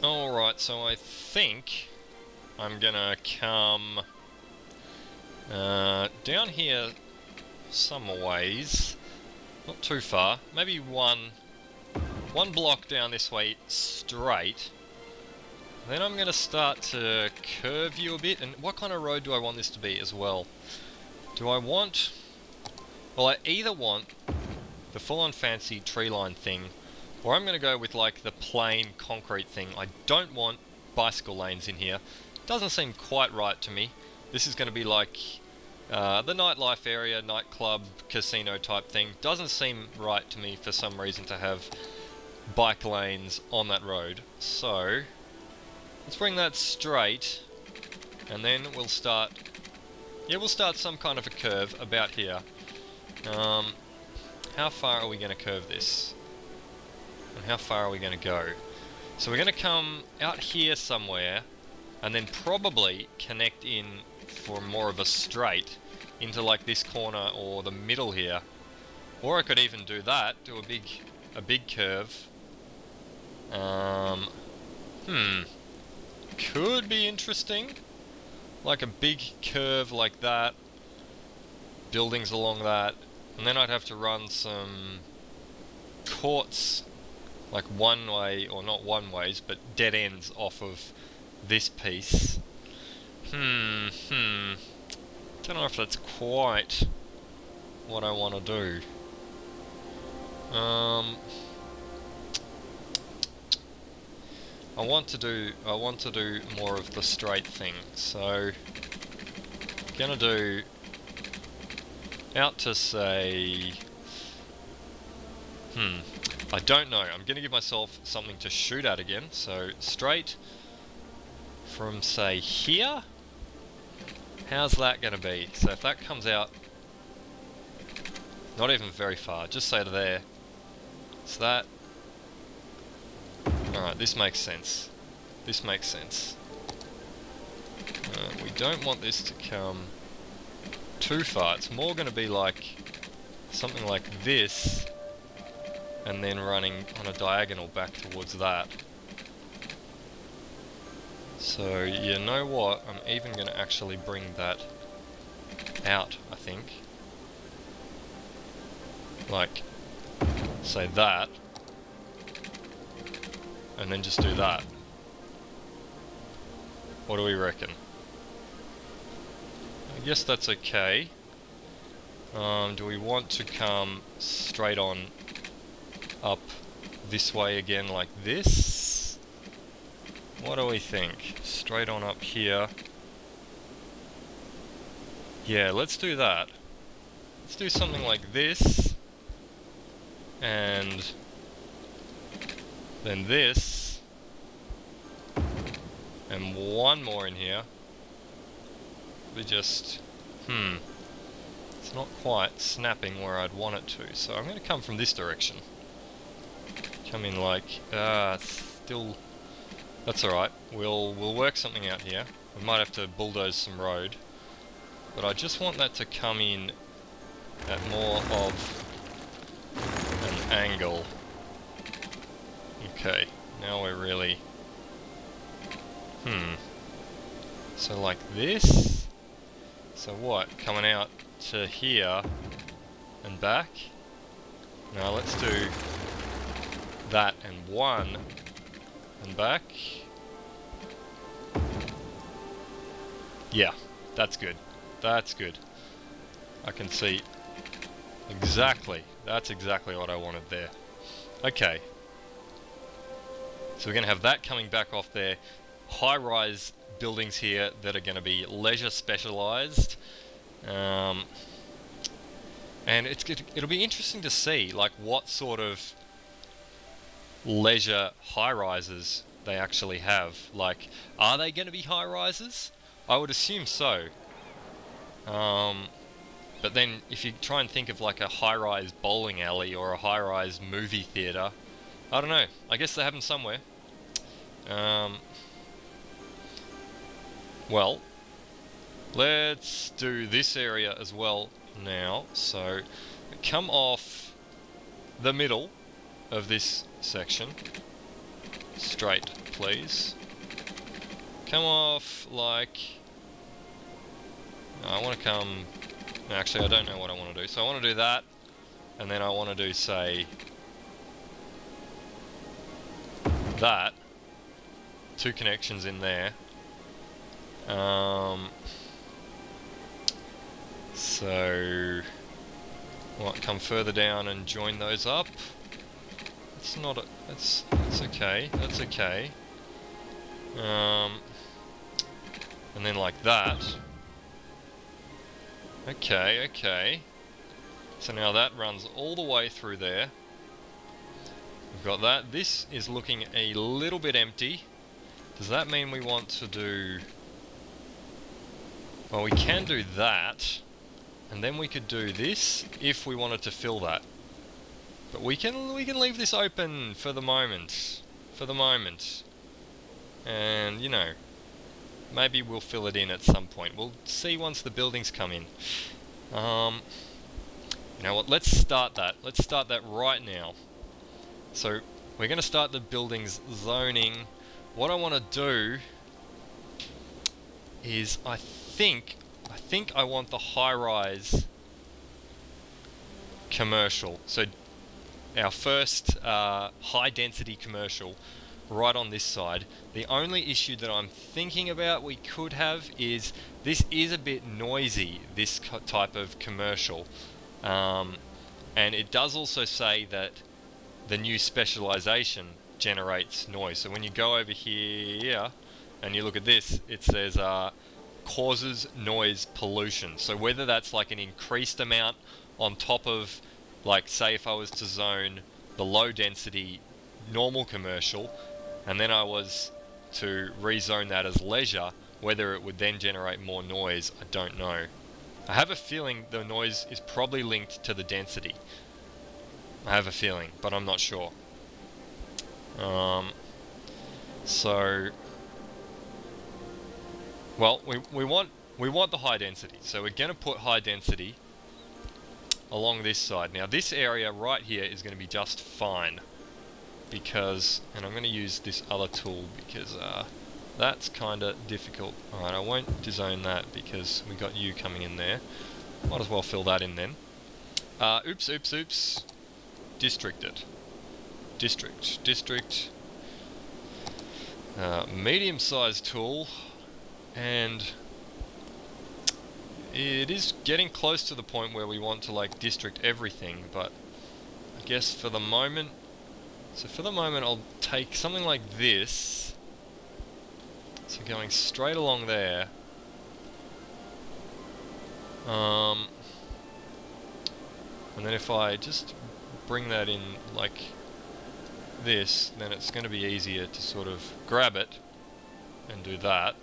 Alright, so I think I'm gonna come down here some ways, not too far, maybe one block down this way straight. Then I'm gonna start to curve you a bit. And what kind of road do I want this to be as well? Do I want... Well, I either want the full-on fancy tree line thing, or I'm gonna go with like the plain concrete thing. I don't want bicycle lanes in here. Doesn't seem quite right to me. This is gonna be like the nightlife area, nightclub, casino type thing. Doesn't seem right to me for some reason to have bike lanes on that road. So let's bring that straight, and then we'll start... Yeah, we'll start some kind of a curve about here. How far are we going to curve this? And how far are we going to go? So we're going to come out here somewhere, and then probably connect in for more of a straight into like this corner or the middle here. Or I could even do that, do a big curve. Could be interesting. Like a big curve like that. Buildings along that. And then I'd have to run some courts, like one way, or not one ways, but dead ends off of this piece. Don't know if that's quite what I want to do. I want to do more of the straight thing, so gonna do out to say, I don't know. I'm gonna give myself something to shoot at again. So straight from say here. How's that gonna be? So if that comes out, not even very far, just say to there. So that. Alright, this makes sense. This makes sense. We don't want this to come too far. It's more going to be like something like this, and then running on a diagonal back towards that. So, you know what? I'm even going to actually bring that out, I think. Like, say that. And then just do that. What do we reckon? I guess that's okay. Do we want to come straight on up this way again like this? What do we think? Straight on up here. Yeah, let's do that. Let's do something like this. And then this, and one more in here. We just, it's not quite snapping where I'd want it to, so I'm going to come from this direction. Come in like, still, that's alright, we'll work something out here. We might have to bulldoze some road, but I just want that to come in at more of an angle. Okay, now we're really... So like this? So what? Coming out to here and back? Now let's do that and one and back. Yeah, that's good. That's good. I can see exactly. That's exactly what I wanted there. Okay. So we're going to have that coming back off there. High-rise buildings here that are going to be leisure specialised. And it'll be interesting to see like what sort of leisure high-rises they actually have. Like, are they going to be high-rises? I would assume so. But then if you try and think of like a high-rise bowling alley or a high-rise movie theatre, I don't know. I guess they have them somewhere. Well, let's do this area as well now. So, come off the middle of this section. straight, please. Come off like... No, I want to come... Actually, I don't know what I want to do. So I want to do that, and then I want to do, say, that. 2 connections in there. So... What, come further down and join those up? It's not a... That's okay. That's okay. And then like that. Okay, okay. So now that runs all the way through there. We've got that. This is looking a little bit empty. Does that mean we want to do... Well, we can do that. And then we could do this if we wanted to fill that. But we can leave this open for the moment. For the moment. And, you know, maybe we'll fill it in at some point. We'll see once the buildings come in. You know what, let's start that. Let's start that right now. So, we're going to start the buildings zoning. What I want to do is, I think I want the high-rise commercial. So, our first high-density commercial right on this side. The only issue that I'm thinking about we could have is this is a bit noisy, this type of commercial. And it does also say that the new specialization generates noise. So when you go over here and you look at this, it says causes noise pollution. So whether that's like an increased amount on top of, like, say if I was to zone the low density normal commercial and then I was to rezone that as leisure, whether it would then generate more noise, I don't know. I have a feeling the noise is probably linked to the density. I have a feeling, but I'm not sure. So, well, we want the high density, so we're going to put high density along this side. Now, this area right here is going to be just fine because, and I'm going to use this other tool because that's kind of difficult. Alright, I won't dezone that because we got you coming in there. Might as well fill that in then. Oops. District it. District. Medium-sized tool, and it is getting close to the point where we want to, like, district everything, but I guess for the moment... So for the moment I'll take something like this. So going straight along there. And then if I just bring that in like this, then it's going to be easier to sort of grab it and do that.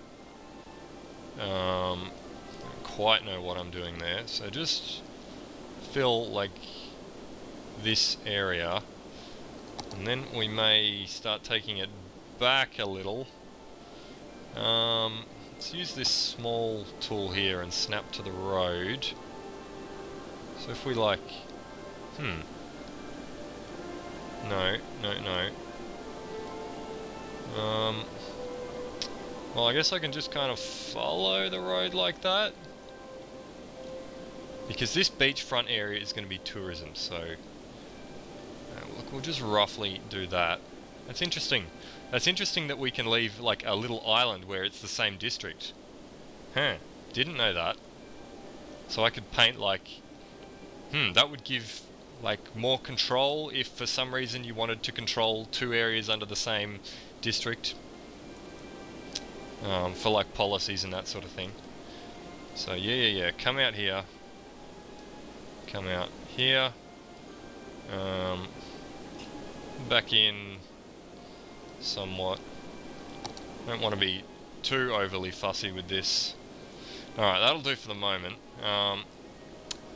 I don't quite know what I'm doing there. So just fill like this area. And then we may start taking it back a little. Let's use this small tool here and snap to the road. So if we like... No. Well, I guess I can just kind of follow the road like that. Because this beachfront area is going to be tourism, so... look, we'll just roughly do that. That's interesting. That's interesting that we can leave like a little island where it's the same district. Didn't know that. So I could paint like... that would give like more control if for some reason you wanted to control 2 areas under the same district. For like policies and that sort of thing. So yeah. Come out here. Come out here. Back in somewhat. Don't want to be too overly fussy with this. Alright, that'll do for the moment.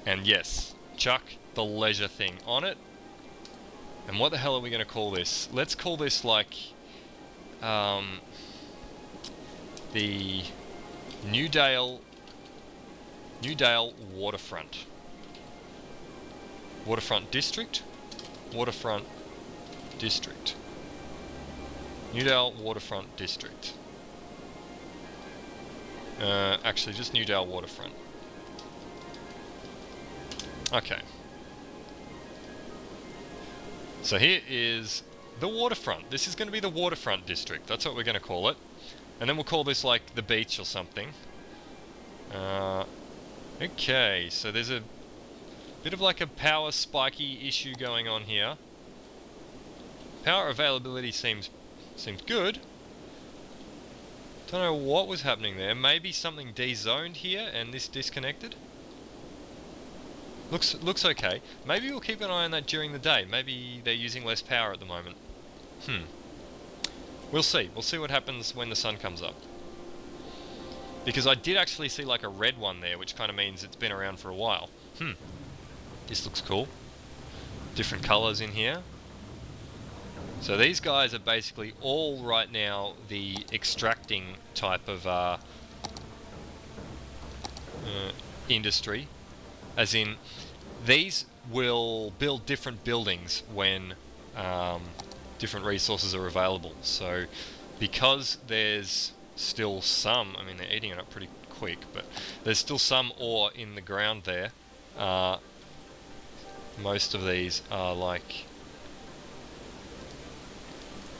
And yes, chuck the leisure thing on it. And what the hell are we going to call this? Let's call this like the Newdale Waterfront. Waterfront District? Waterfront District. Newdale Waterfront District. Actually, just Newdale Waterfront. Okay. So here is the waterfront. This is going to be the waterfront district. That's what we're going to call it. And then we'll call this like the beach or something. Okay, so there's a bit of like a power spiky issue going on here. Power availability seems good. Don't know what was happening there. Maybe something dezoned here and this disconnected. Looks okay. Maybe we'll keep an eye on that during the day. Maybe they're using less power at the moment. We'll see. We'll see what happens when the sun comes up. Because I did actually see like a red one there, which kind of means it's been around for a while. This looks cool. Different colours in here. So these guys are basically all right now the extracting type of industry. As in, these will build different buildings when different resources are available. So because there's still some, I mean they're eating it up pretty quick, but there's still some ore in the ground there. Most of these are like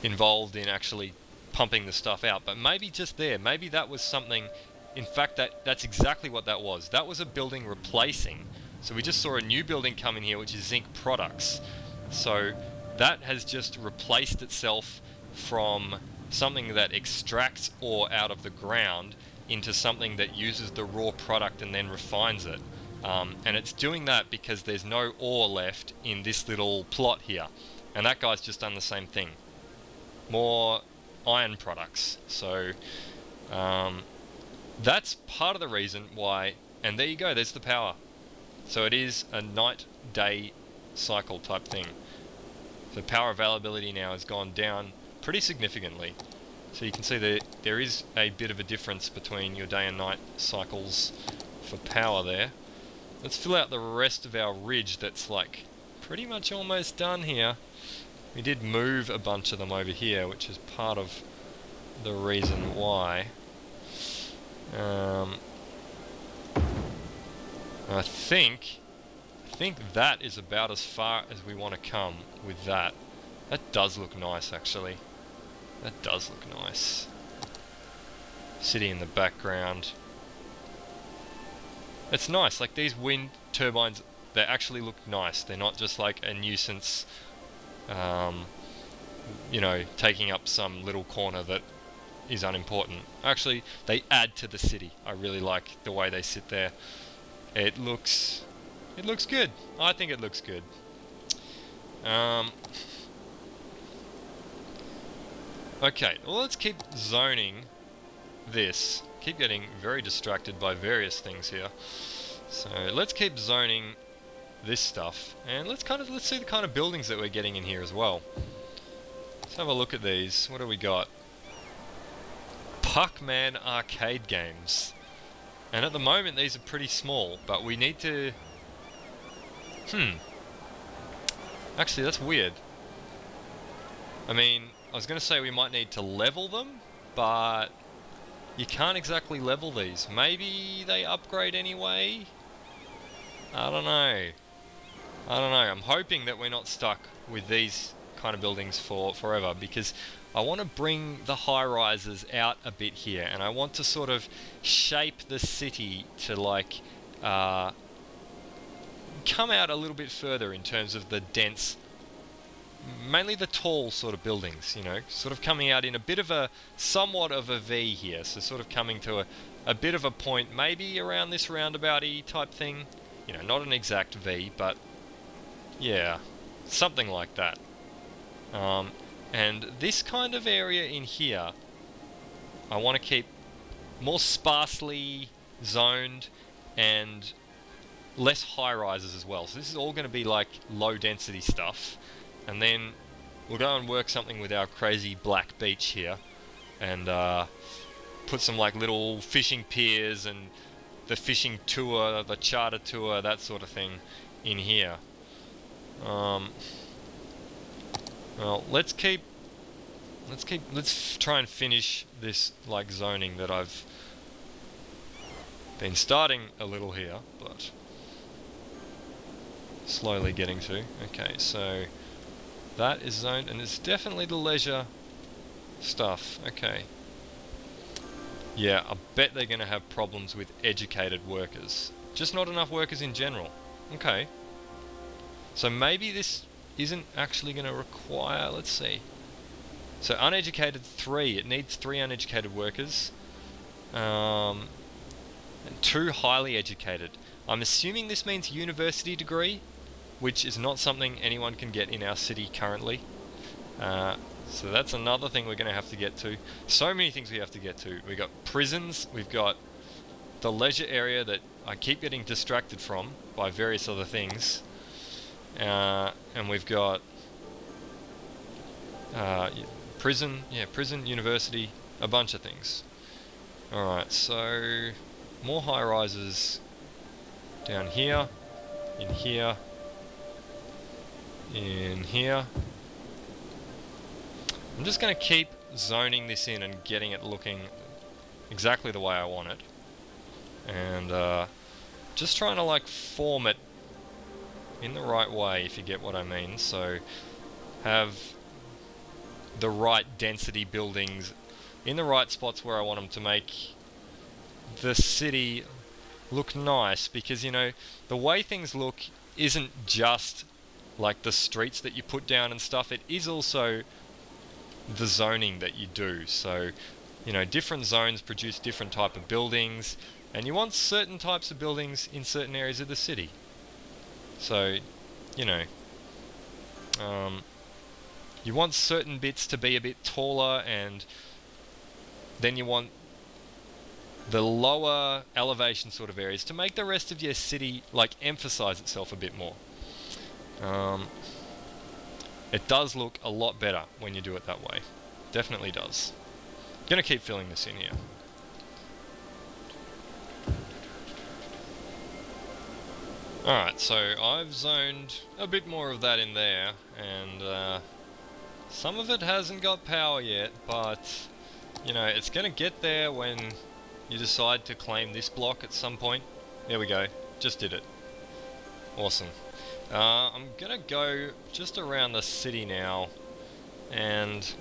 involved in actually pumping the stuff out, but maybe just there, maybe that was something. In fact, that's exactly what that was. That was a building replacing. So we just saw a new building come in here, which is zinc products. So that has just replaced itself from something that extracts ore out of the ground into something that uses the raw product and then refines it. And it's doing that because there's no ore left in this little plot here. And that guy's just done the same thing. More iron products. So that's part of the reason why, and there you go, there's the power. So it is a night-day cycle type thing. So power availability now has gone down pretty significantly. So you can see that there is a bit of a difference between your day and night cycles for power there. Let's fill out the rest of our ridge that's like pretty much almost done here. We did move a bunch of them over here, which is part of the reason why. I think that is about as far as we want to come with that. That does look nice, actually. That does look nice. City in the background. It's nice, like these wind turbines, they actually look nice. They're not just like a nuisance, you know, taking up some little corner that is unimportant. Actually, they add to the city. I really like the way they sit there. It looks good. I think it looks good. Okay, well let's keep zoning this. Keep getting very distracted by various things here. So let's keep zoning this stuff, and let's see the kind of buildings that we're getting in here as well. Let's have a look at these. What do we got? Puckman arcade games. And at the moment these are pretty small, but we need to... Actually, that's weird. I mean, I was going to say we might need to level them, but you can't exactly level these. Maybe they upgrade anyway? I don't know. I'm hoping that we're not stuck with these kind of buildings for forever, because I want to bring the high-rises out a bit here, and I want to sort of shape the city to like come out a little bit further in terms of the dense, mainly the tall sort of buildings, you know, sort of coming out in a bit of a, somewhat of a V here, so sort of coming to a bit of a point, maybe around this roundabout-y type thing, you know, not an exact V, but yeah, something like that. And this kind of area in here, I want to keep more sparsely zoned and less high-rises as well. So this is all going to be like low-density stuff. And then we'll go and work something with our crazy black beach here, and put some like little fishing piers and the fishing tour, the charter tour, that sort of thing in here. Well, let's keep let's try and finish this like zoning that I've been starting a little here, but slowly getting to. Okay, so that is zoned, and it's definitely the leisure stuff. Okay. Yeah, I bet they're going to have problems with educated workers. Just not enough workers in general. Okay. So maybe this isn't actually going to require... Let's see. So uneducated 3. It needs 3 uneducated workers. And 2 highly educated. I'm assuming this means university degree, which is not something anyone can get in our city currently. So that's another thing we're going to have to get to. So many things we have to get to. We've got prisons, we've got the leisure area that I keep getting distracted from by various other things. And we've got prison, university, a bunch of things. Alright, so more high rises down here, in here, in here. I'm just going to keep zoning this in and getting it looking exactly the way I want it. And just trying to like form it in the right way, if you get what I mean. So have the right density buildings in the right spots where I want them to make the city look nice, because you know the way things look isn't just like the streets that you put down and stuff, it is also the zoning that you do. So you know, different zones produce different type of buildings, and you want certain types of buildings in certain areas of the city. So you know, you want certain bits to be a bit taller, and then you want the lower elevation sort of areas to make the rest of your city like emphasize itself a bit more. It does look a lot better when you do it that way. Definitely does. Gonna keep filling this in here. Alright, so I've zoned a bit more of that in there, and some of it hasn't got power yet, but you know, it's gonna get there when you decide to claim this block at some point. There we go, just did it. Awesome. I'm gonna go just around the city now and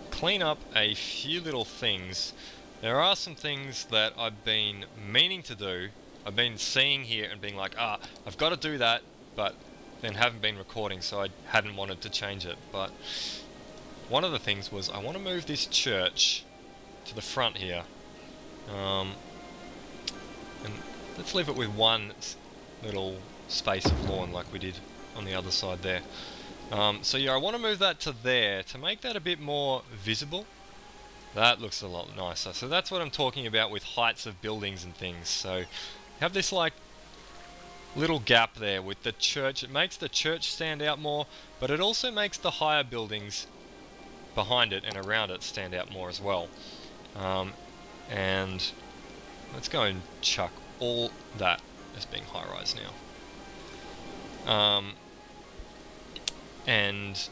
clean up a few little things. There are some things that I've been meaning to do. I've been seeing here and being like, I've got to do that, but then haven't been recording, so I hadn't wanted to change it. But one of the things was I want to move this church to the front here. And let's leave it with one little space of lawn like we did on the other side there. So yeah, I want to move that to there to make that a bit more visible. That looks a lot nicer. So that's what I'm talking about with heights of buildings and things. So have this like little gap there with the church. It makes the church stand out more, but it also makes the higher buildings behind it and around it stand out more as well. And let's go and chuck all that as being high-rise now. And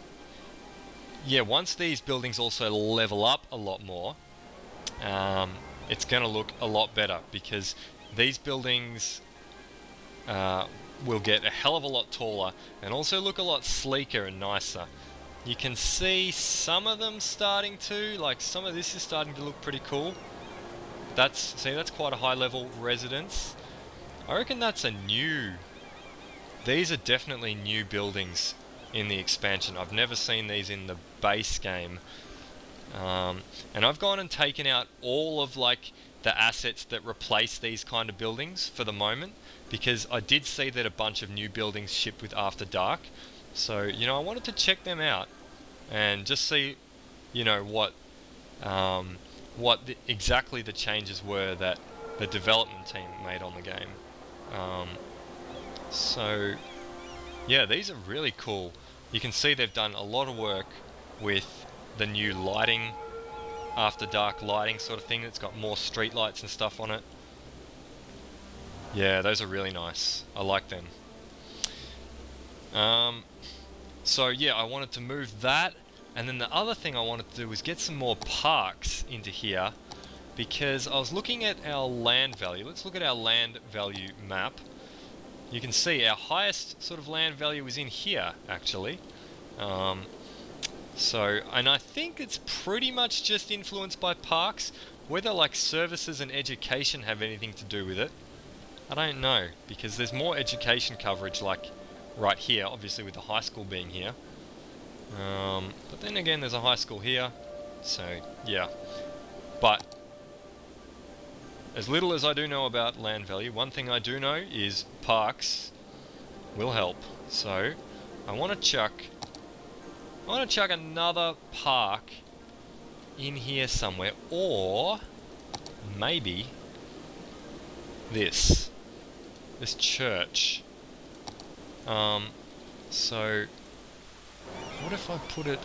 yeah, once these buildings also level up a lot more, it's going to look a lot better, because these buildings will get a hell of a lot taller and also look a lot sleeker and nicer. You can see some of them starting to, like some of this is starting to look pretty cool. That's quite a high level residence. I reckon that's a new... These are definitely new buildings in the expansion. I've never seen these in the base game. And I've gone and taken out all of like the assets that replace these kind of buildings for the moment, because I did see that a bunch of new buildings shipped with After Dark. So, you know, I wanted to check them out and just see, you know, what exactly the changes were that the development team made on the game. So yeah, these are really cool. You can see they've done a lot of work with the new lighting, After Dark lighting sort of thing. It's got more street lights and stuff on it. Yeah, those are really nice. I like them. So yeah, I wanted to move that And then the other thing I wanted to do was get some more parks into here, because I was looking at our land value. Let's look at our land value map. You can see our highest sort of land value is in here, actually. And I think it's pretty much just influenced by parks. Whether like services and education have anything to do with it, I don't know, because there's more education coverage like right here, obviously with the high school being here. But then again, there's a high school here, so yeah. But as little as I do know about land value, one thing I do know is parks will help. So I want to chuck another park in here somewhere, or maybe this church. So what if I put it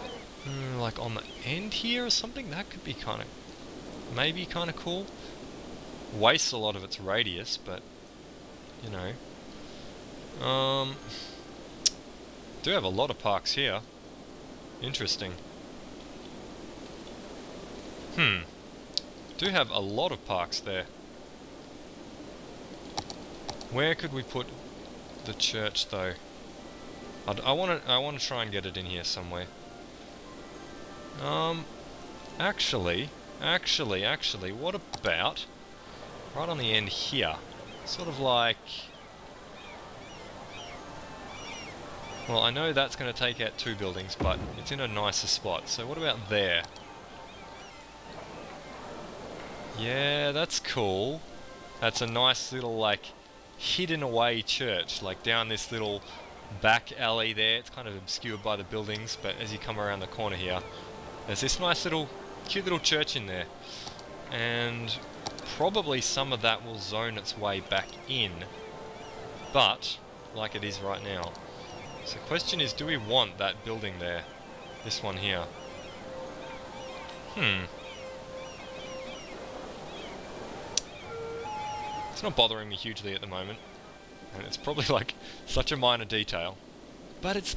like on the end here or something? That could be maybe kind of cool. Wastes a lot of its radius, but you know. Do have a lot of parks here. Interesting. Do have a lot of parks there. Where could we put the church though? I want to try and get it in here somewhere. Actually, what about right on the end here? Sort of like, well, I know that's going to take out 2 buildings, but it's in a nicer spot. So what about there? Yeah, that's cool. That's a nice little, like, hidden away church, like down this little back alley there. It's kind of obscured by the buildings, but as you come around the corner here, there's this nice little, cute little church in there. And probably some of that will zone its way back in, but like it is right now. So the question is, do we want that building there? This one here. It's not bothering me hugely at the moment, and it's probably like such a minor detail. But it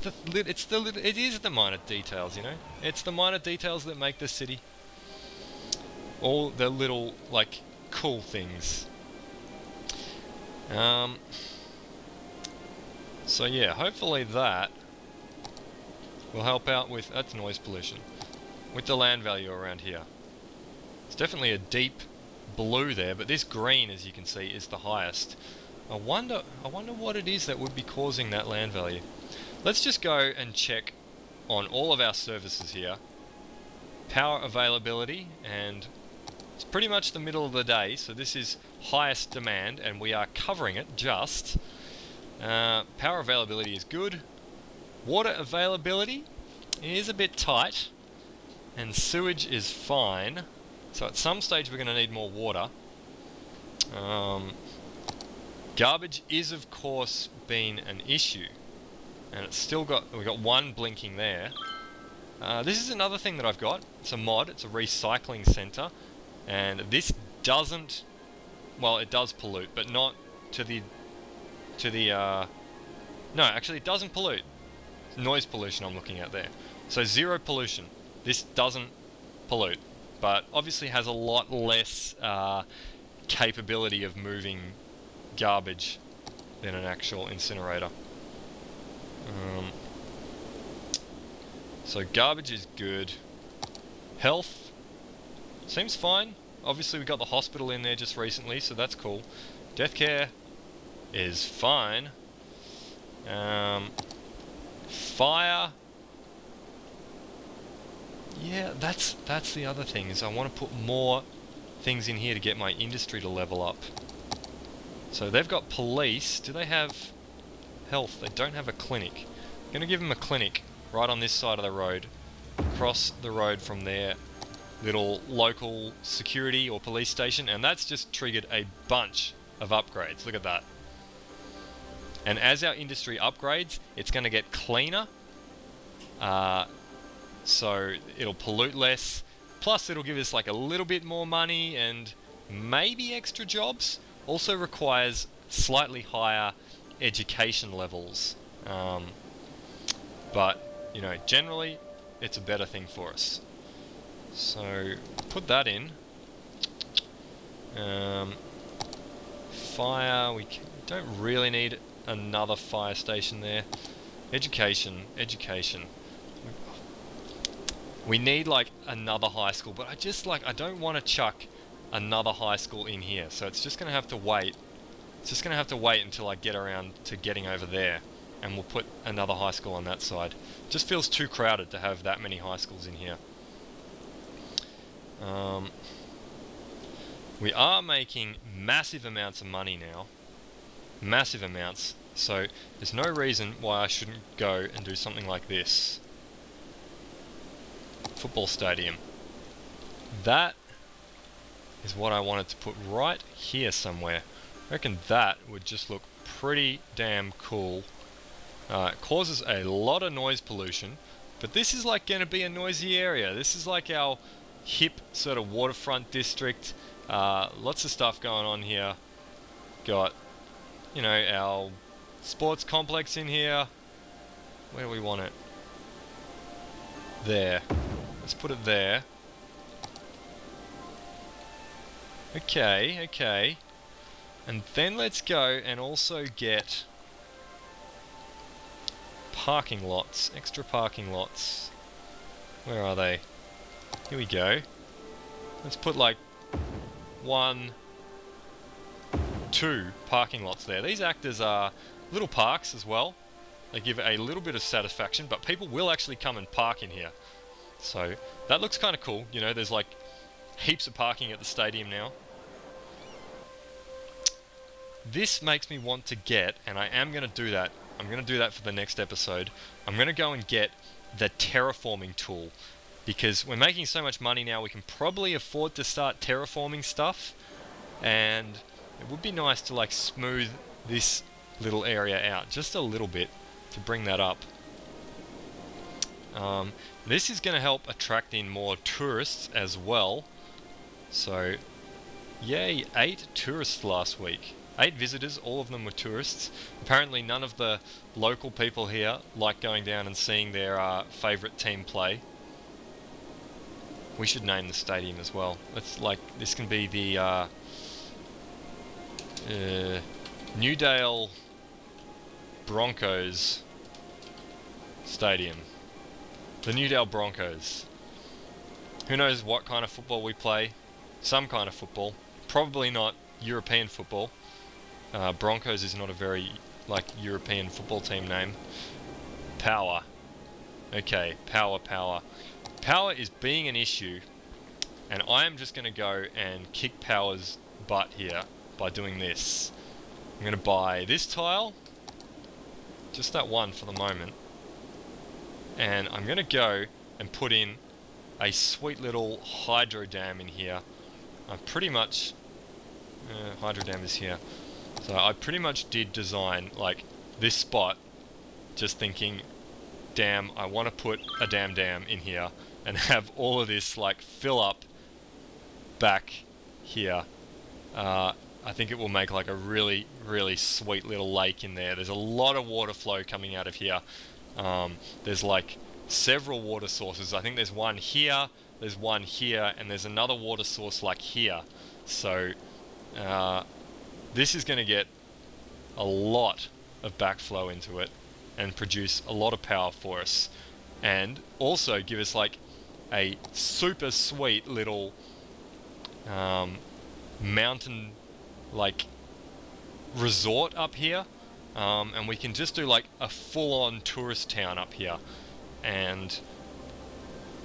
is the minor details, you know? It's the minor details that make the city. All the little, like, cool things. So yeah, hopefully that will help out with, that's noise pollution, with the land value around here. It's definitely a deep blue there, but this green, as you can see, is the highest. I wonder what it is that would be causing that land value. Let's just go and check on all of our services here. Power availability, and it's pretty much the middle of the day, so this is highest demand, and we are covering it just. Power availability is good. Water availability is a bit tight, and sewage is fine. So at some stage we're going to need more water. Garbage is of course been an issue, and it's still we've got 1 blinking there. This is another thing that I've got. It's a mod. It's a recycling center, and this doesn't. Well, it does pollute, but not to the. No, actually, it doesn't pollute. It's noise pollution I'm looking at there. So 0 pollution. This doesn't pollute, but obviously has a lot less capability of moving garbage than an actual incinerator. So garbage is good. Health seems fine. Obviously we got the hospital in there just recently, so that's cool. Death care is fine. Fire. Yeah, that's the other thing, is I want to put more things in here to get my industry to level up. So they've got police. Do they have health? They don't have a clinic. I'm going to give them a clinic right on this side of the road. Across the road from their little local security or police station, and that's just triggered a bunch of upgrades. Look at that. And as our industry upgrades, it's going to get cleaner. So it'll pollute less. Plus it'll give us like a little bit more money and maybe extra jobs. Also requires slightly higher education levels. But, you know, generally it's a better thing for us. So put that in. Fire, we don't really need another fire station there. Education. We need like another high school, but I don't want to chuck another high school in here, so it's just going to have to wait. It's just going to have to wait until I get around to getting over there, and we'll put another high school on that side. It just feels too crowded to have that many high schools in here. We are making massive amounts of money now. Massive amounts. So there's no reason why I shouldn't go and do something like this. Football stadium. That is what I wanted to put right here somewhere. I reckon that would just look pretty damn cool. It causes a lot of noise pollution, but this is like going to be a noisy area. This is like our hip sort of waterfront district. Lots of stuff going on here. Got, you know, our sports complex in here. Where do we want it? There. Let's put it there. Okay. And then let's go and also get parking lots, extra parking lots. Where are they? Here we go. Let's put like 1, 2 parking lots there. These act as little parks as well. They give a little bit of satisfaction, but people will actually come and park in here. So that looks kind of cool. You know, there's like heaps of parking at the stadium now. This makes me want to get, and I am going to do that. I'm going to do that for the next episode. I'm going to go and get the terraforming tool, because we're making so much money now, we can probably afford to start terraforming stuff, and it would be nice to like smooth this little area out just a little bit to bring that up. This is going to help attract in more tourists as well. So, yay, 8 tourists last week. 8 visitors, all of them were tourists. Apparently none of the local people here like going down and seeing their favourite team play. We should name the stadium as well. Let's this can be the Newdale Broncos Stadium. The Newdale Broncos. Who knows what kind of football we play? Some kind of football. Probably not European football. Broncos is not a very European football team name. Power. Okay, power. Power is being an issue, and I am just going to go and kick Power's butt here by doing this. I'm going to buy this tile, just that one for the moment, and I'm going to go and put in a sweet little hydro dam in here. I pretty much... hydro dam is here. So I pretty much did design like this spot just thinking, damn, I want to put a dam in here and have all of this like fill up back here. I think it will make like a really, really sweet little lake in there. There's a lot of water flow coming out of here. There's like several water sources. I think there's one here, there's one here, and there's another water source like here. So this is going to get a lot of backflow into it and produce a lot of power for us, and also give us like a super sweet little mountain like resort up here, and we can just do like a full-on tourist town up here. And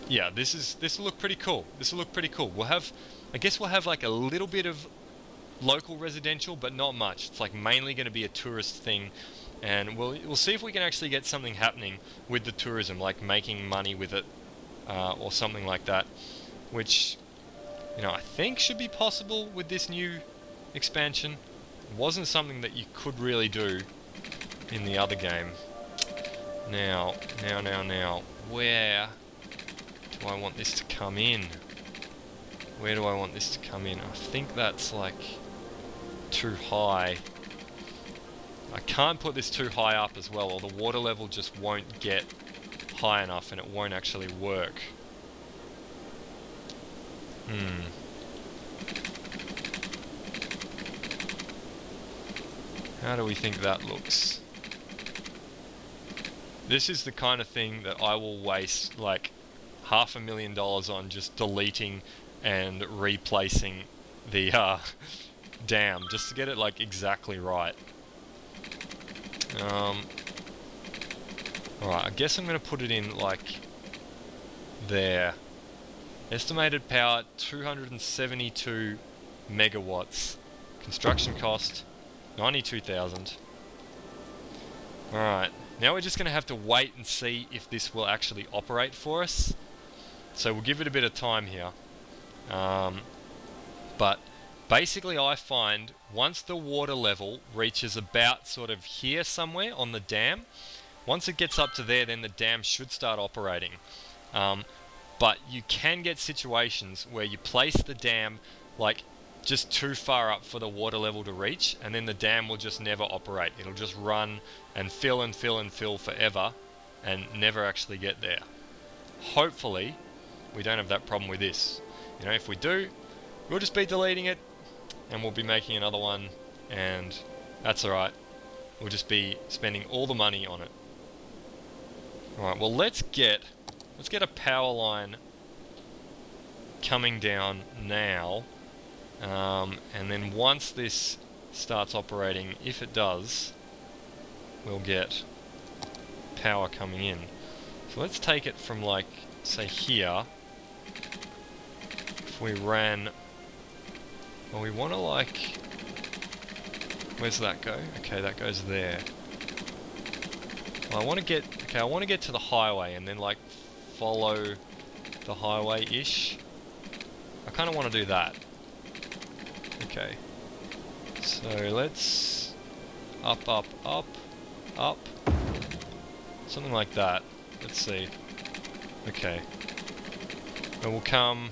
yeah, this will look pretty cool. I guess we'll have like a little bit of local residential, but not much. It's like mainly going to be a tourist thing, and we'll see if we can actually get something happening with the tourism, like making money with it, or something like that, which, you know, I think should be possible with this new expansion. It wasn't something that you could really do in the other game. Now, where do I want this to come in? Where do I want this to come in? I think that's like too high. I can't put this too high up as well, or the water level just won't get high enough and it won't actually work. How do we think that looks? This is the kind of thing that I will waste like $500,000 on just deleting and replacing the dam just to get it like exactly right. Alright, I guess I'm going to put it in like there. Estimated power 272 megawatts. Construction cost 92,000. Alright, now we're just going to have to wait and see if this will actually operate for us. So we'll give it a bit of time here. But basically I find once the water level reaches about sort of here somewhere on the dam, once it gets up to there, then the dam should start operating. But you can get situations where you place the dam like just too far up for the water level to reach, and then the dam will just never operate. It'll just run and fill and fill and fill forever and never actually get there. Hopefully we don't have that problem with this. You know, if we do, we'll just be deleting it and we'll be making another one, and that's alright. We'll just be spending all the money on it. Alright, well let's get a power line coming down now, and then once this starts operating, if it does, we'll get power coming in. So let's take it from like, say here. If we ran, well we want to like, where's that go? Okay, that goes there. Well, I want to get to the highway and then like follow the highway-ish. I kind of want to do that. Okay. So let's up, up, up, up. Something like that. Let's see. Okay. And we'll come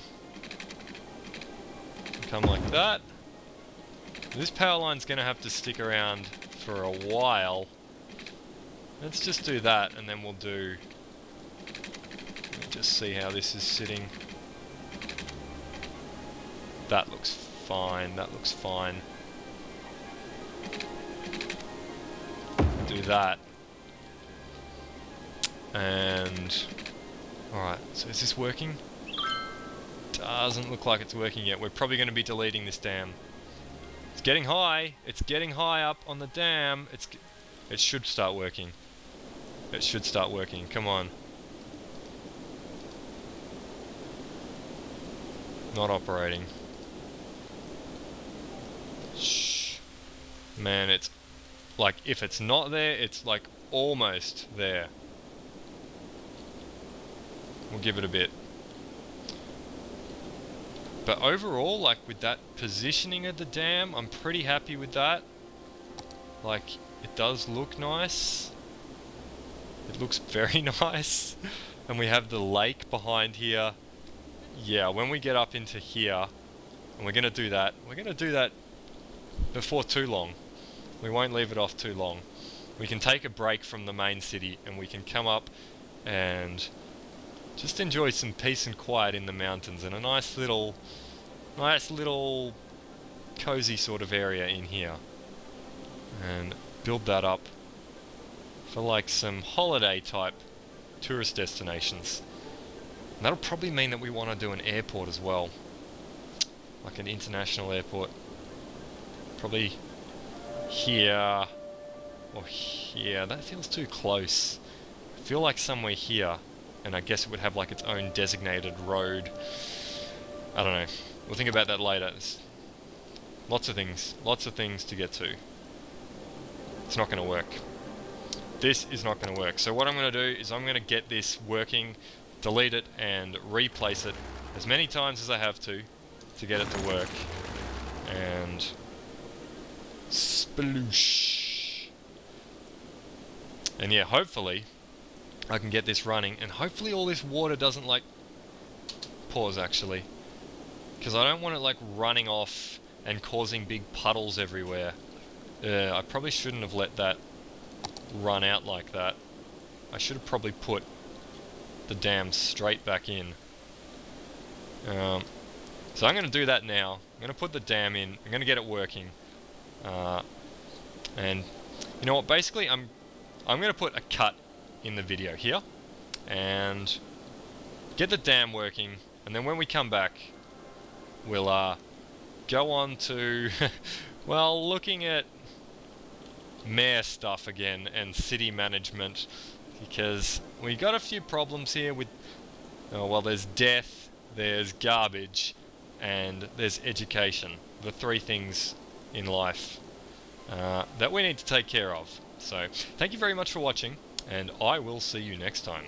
like that. This power line's going to have to stick around for a while. Let's just do that, and then we'll do... Let me just see how this is sitting. That looks fine, that looks fine. Do that. And... Alright, so is this working? Doesn't look like it's working yet. We're probably going to be deleting this dam. It's getting high. It's getting high up on the dam. It should start working. It should start working. Come on. Not operating. Shh. Man, it's like, if it's not there, it's like almost there. We'll give it a bit. But overall, like with that positioning of the dam, I'm pretty happy with that. Like, it does look nice. It looks very nice. And we have the lake behind here. Yeah, when we get up into here, and we're going to do that before too long. We won't leave it off too long. We can take a break from the main city and we can come up and just enjoy some peace and quiet in the mountains and a nice little cozy sort of area in here. And build that up for like some holiday type tourist destinations. And that'll probably mean that we want to do an airport as well. Like an international airport. Probably here or here. That feels too close. I feel like somewhere here. And I guess it would have like its own designated road. I don't know. We'll think about that later. There's lots of things to get to. It's not going to work. This is not going to work. So what I'm going to do is I'm going to get this working, delete it, and replace it as many times as I have to get it to work. And sploosh. And yeah, hopefully I can get this running, and hopefully all this water doesn't like... Pause actually. Because I don't want it like running off and causing big puddles everywhere. I probably shouldn't have let that run out like that. I should have probably put the dam straight back in. So I'm going to do that now. I'm going to put the dam in. I'm going to get it working. And you know what? Basically, I'm going to put a cut in the video here and get the dam working. And then when we come back, we'll go on to well, looking at mayor stuff again and city management, because we got a few problems here with well, there's death, there's garbage, and there's education. The three things in life that we need to take care of. So thank you very much for watching, and I will see you next time.